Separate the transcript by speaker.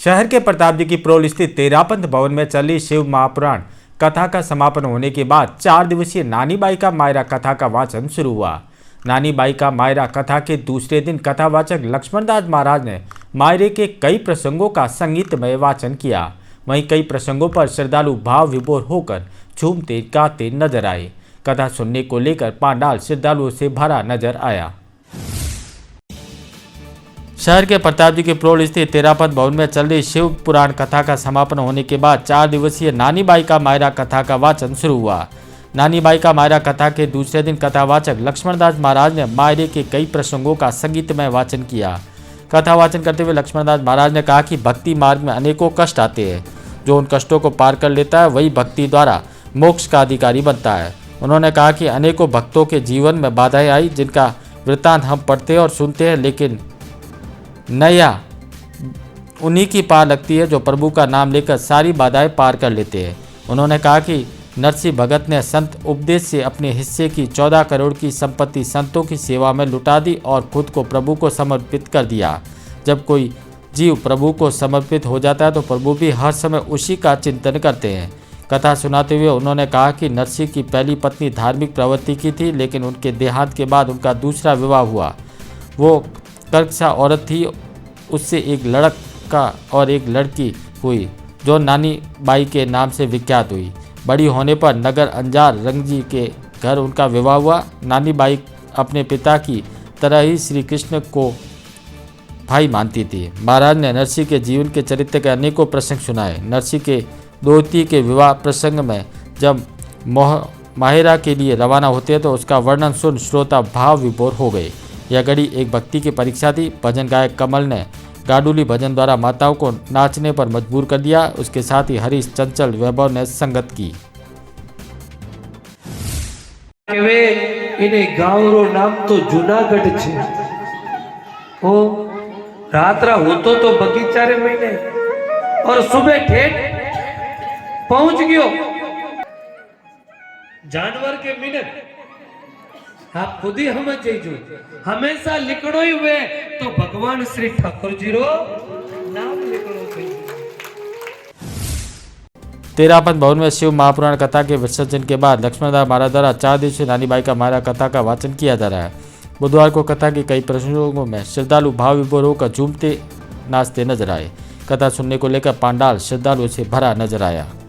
Speaker 1: शहर के प्रताप जी की प्रोल स्थित तेरापंथ भवन में चली शिव महापुराण कथा का समापन होने के बाद 4 दिवसीय नानी बाई का मायरा कथा का वाचन शुरू हुआ। नानी बाई का मायरा कथा के दूसरे दिन कथावाचक लक्ष्मणदास महाराज ने मायरे के कई प्रसंगों का संगीतमय वाचन किया। वहीं कई प्रसंगों पर श्रद्धालु भाव विभोर होकर झूमते गाते नजर आए। कथा सुनने को लेकर पांडाल श्रद्धालुओं से भरा नजर आया। शहर के प्रताप जी के प्रोल स्थित तेरापंथ भवन में चल रही शिव पुराण कथा का समापन होने के बाद 4 दिवसीय नानी बाई का मायरा कथा का वाचन शुरू हुआ। नानी बाई का मायरा कथा के दूसरे दिन कथावाचक लक्ष्मणदास महाराज ने मायरे के कई प्रसंगों का संगीतमय वाचन किया। कथा वाचन करते हुए लक्ष्मणदास महाराज ने कहा कि भक्ति मार्ग में अनेकों कष्ट आते हैं, जो उन कष्टों को पार कर लेता है वही भक्ति द्वारा मोक्ष का अधिकारी बनता है। उन्होंने कहा कि अनेकों भक्तों के जीवन में बाधाएं आई, जिनका वृत्तांत हम पढ़ते और सुनते हैं, लेकिन नया उन्हीं की पार लगती है जो प्रभु का नाम लेकर सारी बाधाएं पार कर लेते हैं। उन्होंने कहा कि नरसिंह भगत ने संत उपदेश से अपने हिस्से की 14 करोड़ की संपत्ति संतों की सेवा में लुटा दी और खुद को प्रभु को समर्पित कर दिया। जब कोई जीव प्रभु को समर्पित हो जाता है तो प्रभु भी हर समय उसी का चिंतन करते हैं। कथा सुनाते हुए उन्होंने कहा कि नरसिंह की पहली पत्नी धार्मिक प्रवृत्ति की थी, लेकिन उनके देहांत के बाद उनका दूसरा विवाह हुआ। वो कर्कशा औरत थी। उससे एक लड़का और एक लड़की हुई जो नानी बाई के नाम से विख्यात हुई। बड़ी होने पर नगर अंजार रंगजी के घर उनका विवाह हुआ। नानी बाई अपने पिता की तरह ही श्री कृष्ण को भाई मानती थी। महाराज ने नरसिंह के जीवन के चरित्र के अनेकों प्रसंग सुनाए। नरसिंह के दोहती के विवाह प्रसंग में जब माहिरा के लिए रवाना होते तो उसका वर्णन सुन श्रोता भाव विभोर हो गए। यह घड़ी एक भक्ति की परीक्षा थी। भजन गायक कमल ने गाडुली भजन द्वारा माताओं को नाचने पर मजबूर कर दिया। उसके साथ ही हरीश चंचल वैभव ने संगत की।
Speaker 2: गाँव नाम तो जूनागढ़ छे। ओ रात्रा होतो तो बगीचा रे महीने और सुबह ठेठ पहुंच गयो जानवर के मिनट। आप खुद ही समझ जाइजो, हमेशा लिखड़ो ही हुए तो भगवान श्री ठाकुर जी रो नाम लिखड़ो चाहिए।
Speaker 1: तेरापंथ भवन में शिव महापुराण कथा के विसर्जन के बाद लक्ष्मणदास महाराज द्वारा 4 दिवसीय नानी बाई का मायरा कथा का वाचन किया जा रहा है। बुधवार को कथा के कई प्रसंगों में श्रद्धालु भाव विभोर होकर झूमते नाचते नजर आए। कथा सुनने को लेकर पांडाल श्रद्धालुओं से भरा नजर आया।